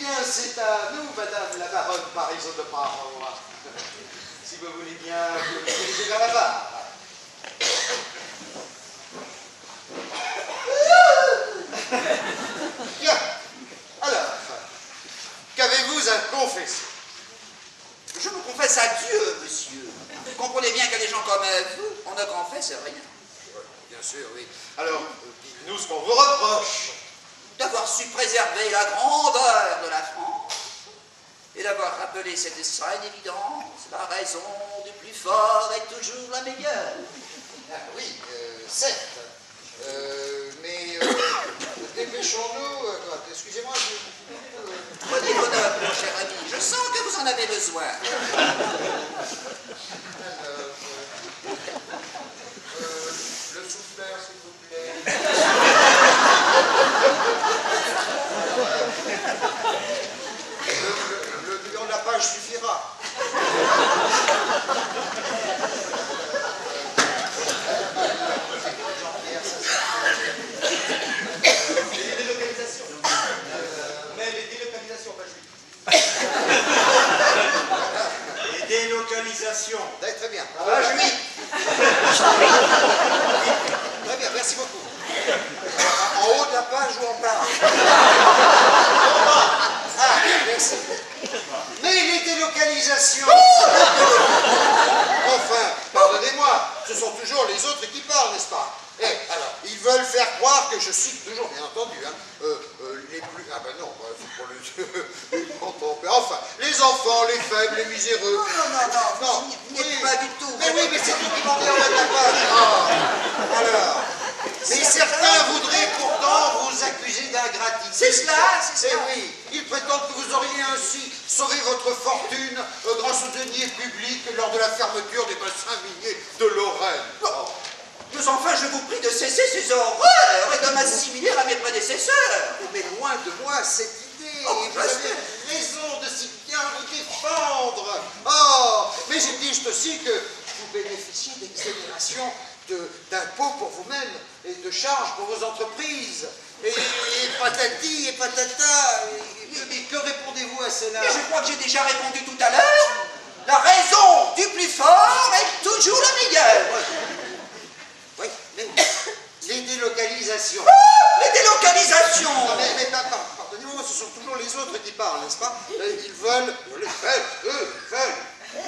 bien, c'est à nous, madame la baronne Parizeau de Parois. Si vous voulez bien vous diriger vers la barre. Bien. Alors, qu'avez-vous à confesser? Je me confesse à Dieu, monsieur. Vous comprenez bien que des gens comme vous, on ne confesse rien. Bien sûr, oui. Alors, dites-nous ce qu'on vous reproche. D'avoir su préserver la grandeur de la France et d'avoir rappelé cette saine évidence, la raison du plus fort est toujours la meilleure. Ah, oui, certes. Mais dépêchons-nous. Excusez-moi, Prenez vos notes, mon cher ami. Je sens que vous en avez besoin. Le souffleur, s'il vous plaît. Le million de la page suffira. Les délocalisations. Mais les délocalisations, pas juives. Les délocalisations. Très bien. Ah, juif. Très bien, merci beaucoup. En haut de la page ou en bas? Ah, merci. Mais les délocalisations. Enfin, pardonnez-moi, ce sont toujours les autres qui parlent, n'est-ce pas? Eh, alors, ils veulent faire croire que je cite toujours, bien entendu, hein, les plus... Ah ben non, c'est pour le... Enfin, les enfants, les faibles, les miséreux. Non, vous n'y êtes pas du tout. Mais oui, mais c'est tout qui m'en vient en bas de la page. Ah, alors, mais certains voudraient pourtant vous accuser d'ingratitude. C'est cela, c'est cela. Eh oui, ils prétendent que vous auriez ainsi sauvé votre fortune grâce aux deniers publics lors de la fermeture des bassins miniers de Lorraine. Oh. Mais enfin, je vous prie de cesser ces horreurs et de m'assimiler à mes prédécesseurs. Mais loin de moi cette idée. Oh, vous avez raison de si bien vous défendre. Oh, mais il existe aussi que vous bénéficiez d'exonérations d'impôts pour vous-même et de charges pour vos entreprises. Et patati et patata. Mais que répondez-vous à cela? Mais je crois que j'ai déjà répondu tout à l'heure. La raison du plus fort est toujours la meilleure. Oui, mais les délocalisations. Les délocalisations. Non, mais pardonnez-moi, ce sont toujours les autres qui parlent, n'est-ce pas? Ils veulent, ils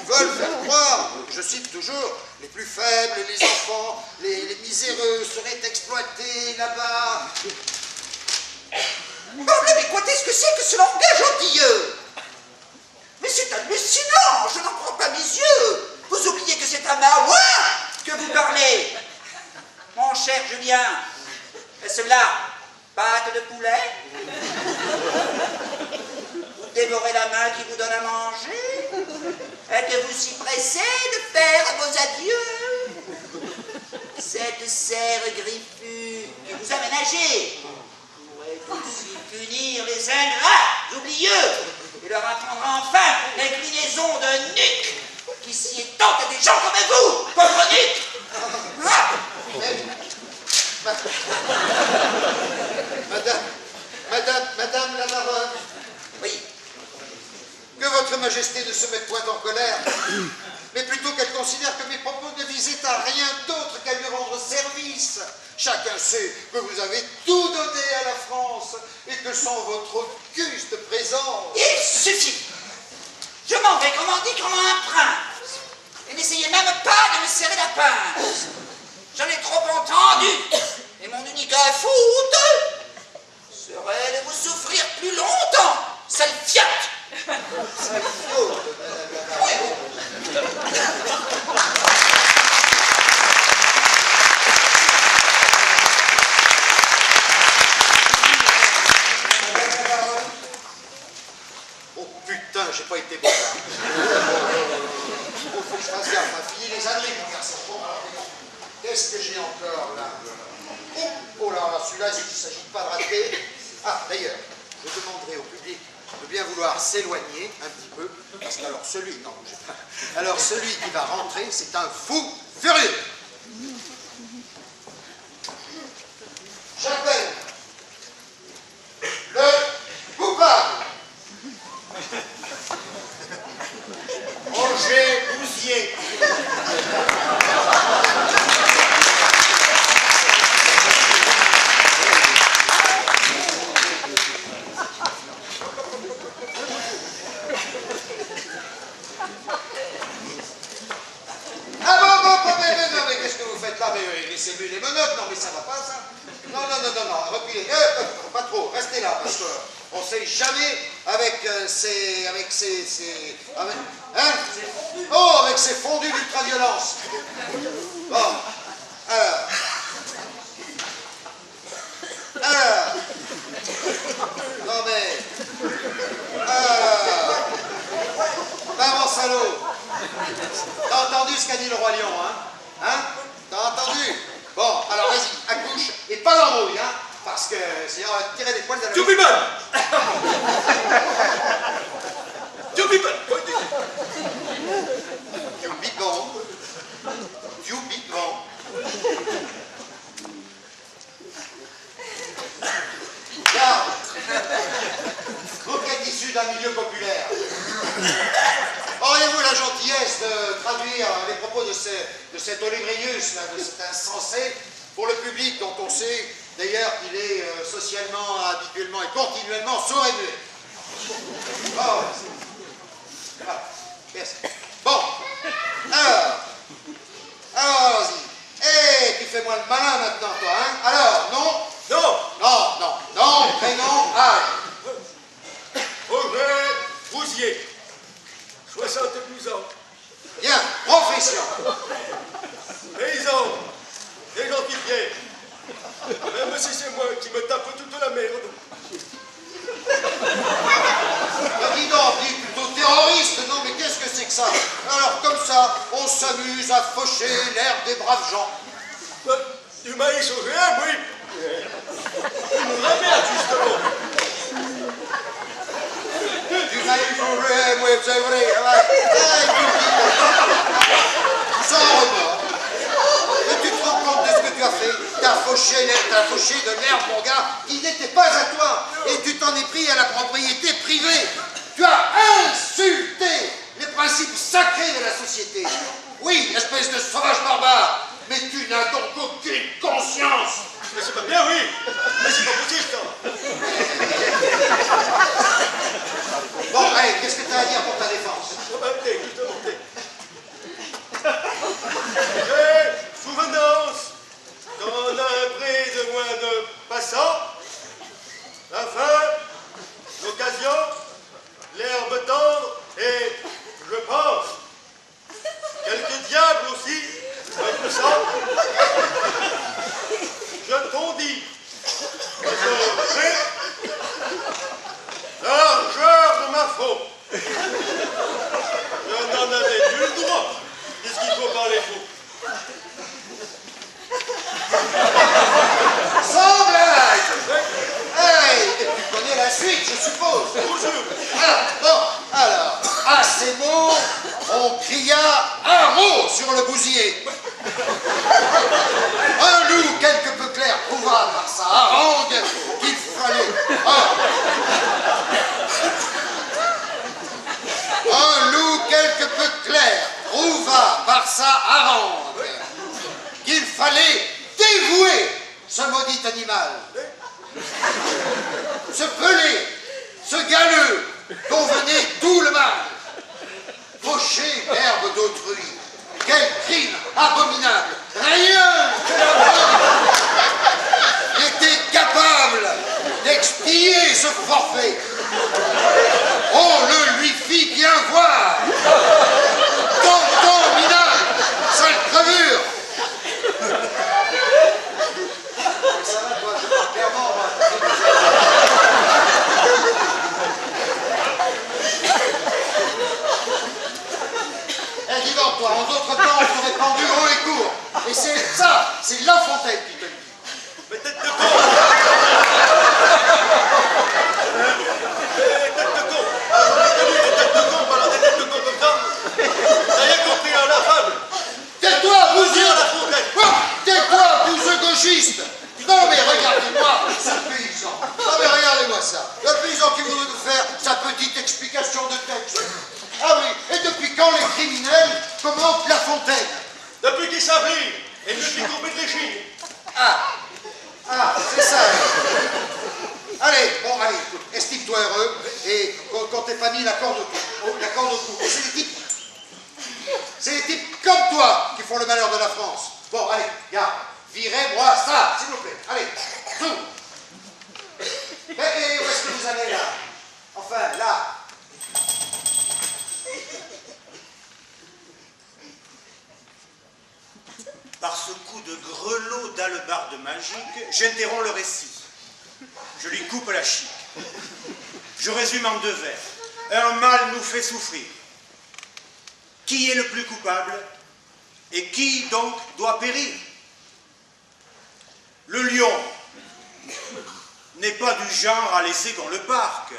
veulent faire croire, je cite toujours, les plus faibles, les enfants, les miséreux seraient exploités là-bas. Oh, mais quoi est-ce que c'est que ce langage odieux? Mais c'est hallucinant, je n'en crois pas mes yeux. Vous oubliez que c'est à Maouin que vous parlez. Mon cher Julien, est-ce là pâte de poulet? Vous dévorez la main qui vous donne à manger? Êtes-vous si pressé de faire vos adieux? Cette serre griffue qui vous a ménagé pourrait aussi punir les ingrats oublieux et leur apprendre enfin l'inclinaison de nuque qui s'y étend à des gens comme vous, pauvre nuque. Ah. Madame la baronne. Oui. Que votre majesté ne se mette point en colère, mais plutôt qu'elle considère que mes propos ne visaient à rien d'autre qu'à lui rendre service. Chacun sait que vous avez tout donné à la France et que sans votre auguste présence... Il suffit. Je m'en vais, comme on dit, comme un prince. Et n'essayez même pas de me serrer la pince. J'en ai trop entendu. Et mon unique faute serait de vous souffrir plus longtemps, sale fiotte. Sale faute, madame la baronne. Oh putain, j'ai pas été bon là. Oh, faut que je fasse gaffe, fini les années, mon garçon. Bon, alors, qu'est-ce que j'ai encore là? Oh là là, celui-là, il ne s'agit pas de rater. Ah, d'ailleurs, je demanderai au public de bien vouloir s'éloigner un petit peu, parce qu'alors celui, non, bougez pas. Alors celui qui va rentrer, c'est un fou furieux. J'appelle le coupable. Roger Bouzier. Ah bon, mais qu'est-ce que vous faites là? Mais laissez-lui les menottes, non mais ça va pas ça? Non, reculez, pas trop, restez là, parce qu'on sait jamais avec avec ces fondus d'ultraviolence. Bon, alors, non mais, maman salaud, t'as entendu ce qu'a dit le roi Lion, hein? T'as entendu? Bon, alors vas-y, accouche, et pas d'embrouille, hein? Parce que sinon on va te tirer des poils de la... Tu people! You people! You beat bon. Regarde, vous qui êtes issus d'un milieu populaire, auriez-vous la gentillesse de traduire les propos de cet Olybrius, là, de cet insensé, pour le public dont on sait d'ailleurs qu'il est socialement, habituellement et continuellement sourd et muet? Oh, voilà. Merci. Bon, alors, vas-y. Eh, tu fais moins le malin maintenant, toi, hein? Alors, non, prénom, âge. Roger Bouzier. 72 ans. Bien, profession. Paysan. Identifié. Même si c'est moi qui me tape toute la merde. Dis donc, dis plutôt terroriste, non mais qu'est-ce que c'est que ça? Alors comme ça, on s'amuse à faucher l'herbe des braves gens. Du maïs au GM, oui. La merde, justement. Du maïs au GM, oui, c'est vrai. Sans remords. Mais tu te rends compte de ce que tu as fait? T'as fauché de l'herbe, mon gars, qui n'était pas à toi. Et tu t'en es pris à la propriété privée. Tu as insulté les principes sacrés de la société. Oui, espèce de sauvage barbare. Mais tu n'as donc aucune conscience. Mais c'est pas bien, oui. Mais c'est pas possible, ça. Bon, allez, qu'est-ce que tu as à dire pour ta défense? J'ai souvenance dans un pré de moins de passants, la fin, l'occasion, l'herbe tendre et, je pense, quelques diables aussi, tout ça. Je tondis que je fais la largeur de ma faute. Je n'en avais nul droit, puisqu'il faut parler faux. Sans blague! Hey, et tu connais la suite, je suppose. Bonjour. Ah, bon, alors, à ces mots, on cria un mot sur le bousier. Un loup quelque peu clair prouva par sa harangue qu'il fallait... Un loup quelque peu clair prouva par sa harangue qu'il fallait dévouer ce maudit animal. Ce pelé, ce galeux dont venait tout le mal. Faucher l'herbe d'autrui. Quel crime abominable. Rien que la mort était capable d'expier ce forfait. On le lui fit bien voir. Tonton minable, sale crevure. Ça va, toi, je parle clairement, moi. Eh, dis donc, toi, en d'autres temps, on serait pendu haut et court. Et c'est ça, c'est La Fontaine qui te le dit. Mais tête de con. Tête de con. Alors, j'ai connu des têtes de con, pas des têtes de con comme ça. T'as rien compris, hein, la fable. Tais-toi, bouseux! La Fontaine. Oh, tais-toi, bouseux gauchiste! Non mais regardez-moi ce paysan! Non mais regardez-moi ça! Le paysan qui voudrait nous faire sa petite explication de texte! Ah oui, et depuis quand les criminels dis-toi heureux, et quand t'es pas mis la corde au cou. Oh, la corde au cou. Et c'est des types comme toi qui font le malheur de la France. Bon, allez, garde, virez-moi ça, s'il vous plaît. Allez, tout. Et où est-ce que vous allez là? Enfin, là. Par ce coup de grelot d'hallebarde magique, j'interromps le récit. Je lui coupe la chic. Je résume en 2 vers. Un mal nous fait souffrir. Qui est le plus coupable? Et qui donc doit périr? Le lion n'est pas du genre à laisser qu'on le parque.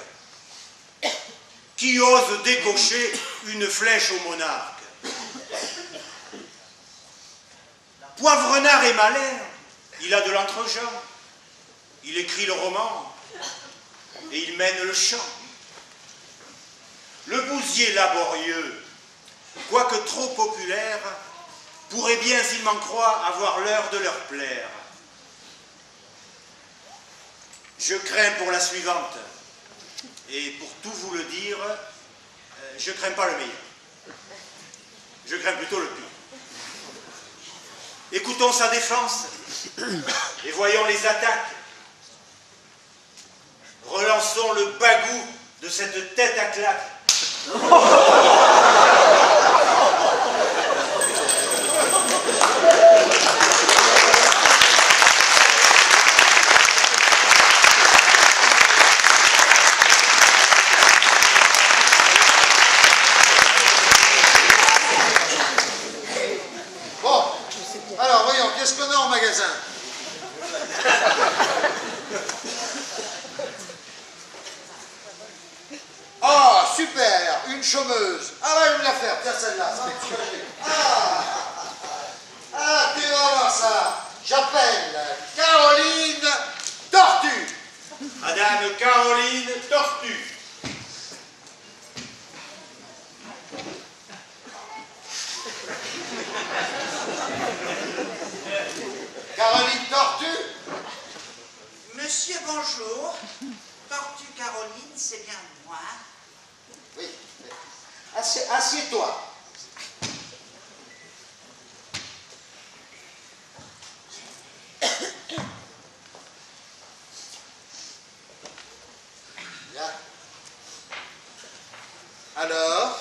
Qui ose décocher une flèche au monarque? Poivrenard est malin, il a de l'entre-gens. Il écrit le roman et il mène le chant. Le bousier laborieux, quoique trop populaire, pourrait bien, s'il m'en croit, avoir l'heure de leur plaire. Je crains pour la suivante, et pour tout vous le dire, je crains pas le meilleur. Je crains plutôt le pire. Écoutons sa défense et voyons les attaques. Relançons le bagout de cette tête à claque. Bon, alors voyons, qu'est-ce qu'on a en magasin? Ah, super, une chômeuse. Ah, ouais, je vais me la faire, tiens celle-là, ça va être soulager. Ah, tu vas voir ça. J'appelle Caroline Tortue. Madame Caroline Tortue. Caroline Tortue? Monsieur, bonjour. Tortue Caroline, c'est bien moi. Oui. Assieds-toi. Bien. Alors,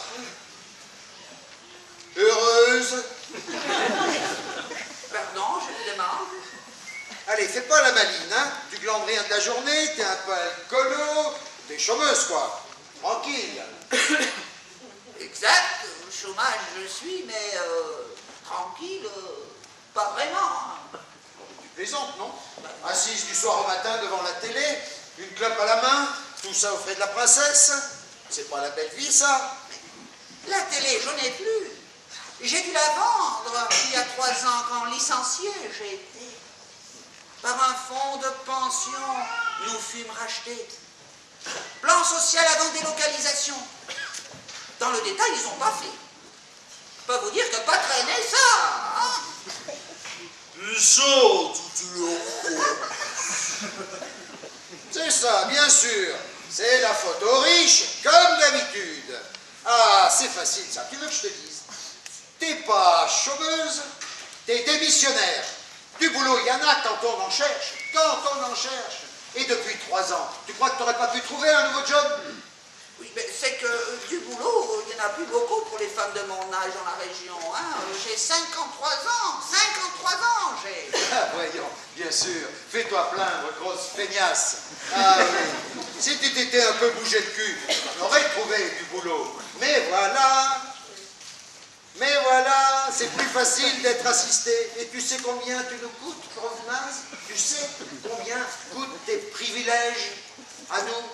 heureuse? Pardon, je vous demande. Allez, fais pas la maline, hein? Tu glandes rien de la journée, t'es un peu alcoolo, t'es chômeuse, quoi. Tranquille. Exact, au chômage je suis, mais tranquille, pas vraiment. Hein. Tu plaisantes, non? Assise du soir au matin devant la télé, une clope à la main, tout ça au frais de la princesse. C'est pas la belle vie, ça? La télé, je n'ai plus. J'ai dû la vendre il y a 3 ans quand licencié j'ai été. Par un fonds de pension, nous fûmes rachetés. Plan social avant délocalisation. Dans le détail, ils n'ont pas fait. Je peux vous dire que pas traîner ça. Hein? C'est ça, bien sûr. C'est la photo riche, comme d'habitude. Ah, c'est facile, ça. Tu veux que je te dise? T'es pas chômeuse, t'es démissionnaire. Du boulot, il y en a quand on en cherche. Quand on en cherche. Et depuis 3 ans, tu crois que t'aurais pas pu trouver un nouveau job? Oui, mais c'est que du boulot, il n'y en a plus beaucoup pour les femmes de mon âge dans la région. Hein. J'ai 53 ans. 53 ans, j'ai. Ah, voyons, bien sûr. Fais-toi plaindre, grosse feignasse. Ah oui. Si tu t'étais un peu bougé le cul, on aurait trouvé du boulot. Mais voilà, c'est plus facile d'être assisté. Et tu sais combien tu nous coûtes, provenance? Tu sais combien coûtent tes privilèges à nous?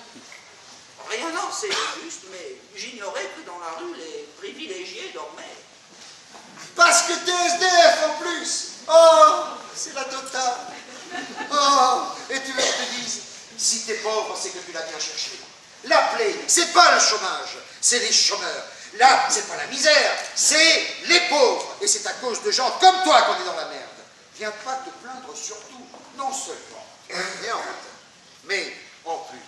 Rien, non, c'est juste, mais j'ignorais que dans la rue, les privilégiés dormaient. Parce que t'es SDF en plus. Oh, c'est la totale. Oh, et tu veux que je te dise, si t'es pauvre, c'est que tu l'as bien cherché. La plaie, c'est pas le chômage, c'est les chômeurs. Là, c'est pas la misère, c'est les pauvres. Et c'est à cause de gens comme toi qu'on est dans la merde. Viens pas te plaindre surtout, non seulement, mais en plus.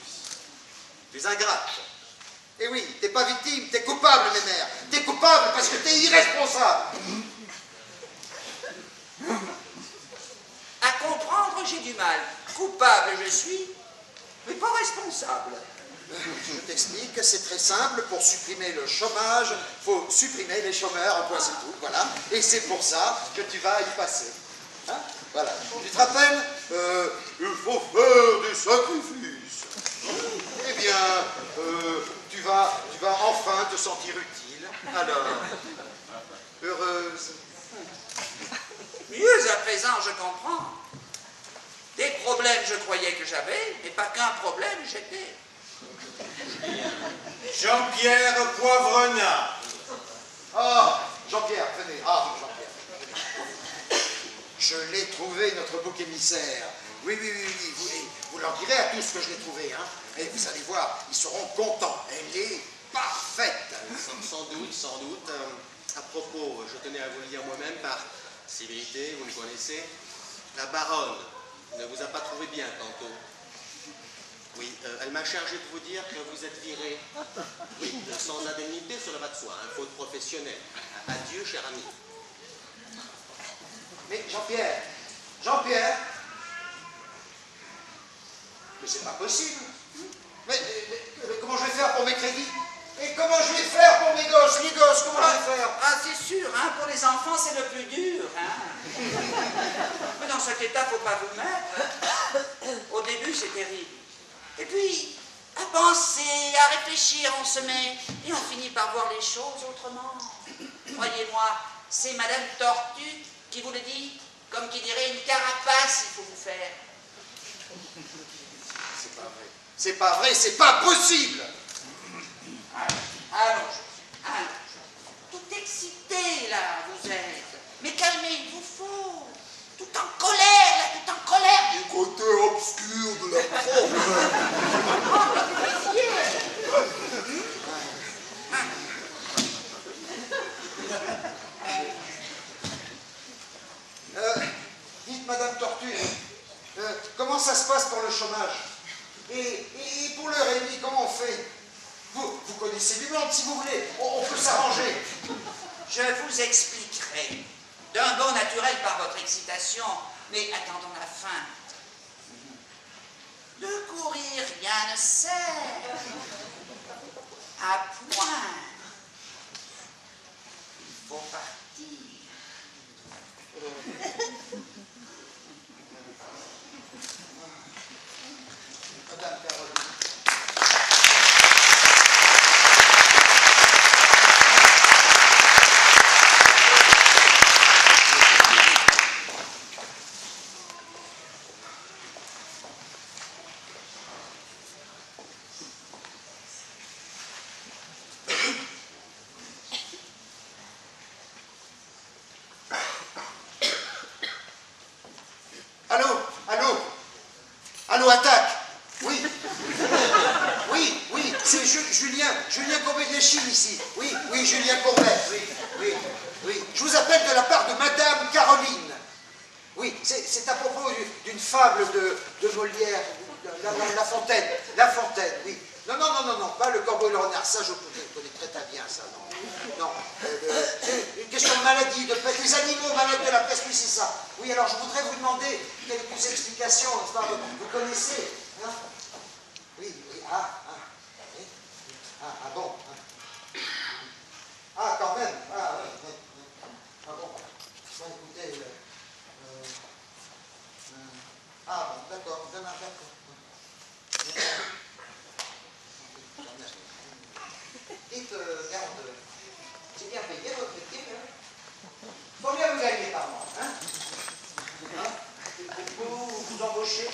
Tu es ingrate. Et oui, t'es pas victime, t'es coupable, mes mères. T'es coupable parce que t'es irresponsable. À comprendre, j'ai du mal. Coupable, je suis, mais pas responsable. Je t'explique, c'est très simple. Pour supprimer le chômage, il faut supprimer les chômeurs, un point c'est tout. Voilà. Et c'est pour ça que tu vas y passer. Hein? Voilà. Tu te rappelles il faut faire des sacrifices. Eh bien, tu vas enfin te sentir utile. Alors, heureuse. Mieux à présent, je comprends. Des problèmes, je croyais que j'avais, mais pas qu'un problème, j'étais. Jean-Pierre Poivrenard. Ah, Jean-Pierre, venez. Ah, Jean-Pierre. Je l'ai trouvé, notre bouc émissaire. Oui. Vous leur direz à tous que je l'ai trouvé, hein. Et vous allez voir, ils seront contents. Elle est parfaite. Sans doute. À propos, je tenais à vous le dire moi-même par civilité, vous me connaissez. La baronne ne vous a pas trouvé bien tantôt. Oui, elle m'a chargé de vous dire que vous êtes viré. Oui, sans indemnité, cela va de soi, un faute professionnel. Adieu, cher ami. Mais Jean-Pierre, mais c'est pas possible. Mais comment je vais faire pour mes crédits? Et comment je vais faire pour mes gosses? Les gosses, comment je vais faire? Ah, c'est sûr, hein, pour les enfants, c'est le plus dur, hein. Mais dans cet état, faut pas vous mettre. Au début, c'est terrible. Et puis, à penser, à réfléchir, on se met, et on finit par voir les choses autrement. Croyez-moi, c'est Madame Tortue qui vous le dit, comme qui dirait une carapace, il faut vous faire. C'est pas vrai. C'est pas vrai, c'est pas possible. Allons. Tout excité, là, vous êtes. Mais calmez, il vous faut. Tout en colère, là, tout en colère. Du côté obscur de la forme. Dites, Madame Tortue, comment ça se passe pour le chômage? Et pour le réduit, comment on fait? Vous connaissez du monde, si vous voulez. On peut s'arranger. Je vous expliquerai. D'un bond naturel par votre excitation, mais attendons la fin. De courir, rien ne sert. À point. Il faut partir. Madame Caroline. Allô, attaque. Oui, c'est Julien Courbet de l'Échine ici. Oui, Julien Courbet, oui. Je vous appelle de la part de Madame Caroline. Oui, c'est à propos d'une fable de Molière, La Fontaine, oui. Non, pas le corbeau et le renard, ça je connais très bien, ça, non. C'est une question de maladie, de peste, les animaux malades de la peste, oui, c'est ça. Oui, alors je voudrais vous demander quelques explications, vous connaissez, hein? Oui, oui, bon. Quand même, bon. Bon, écoutez, bon, d'accord. Dites, garde, c'est bien payé votre métier, hein? Combien vous gagnez par mois, hein? Vous embauchez?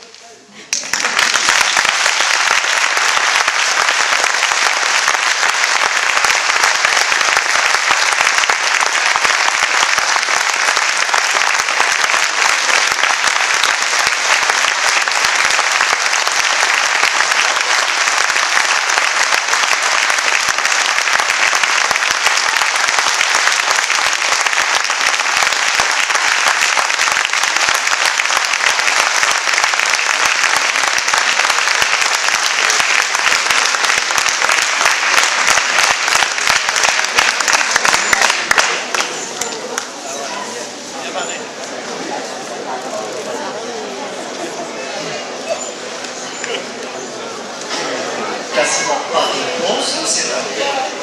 quasiment pas de réponse.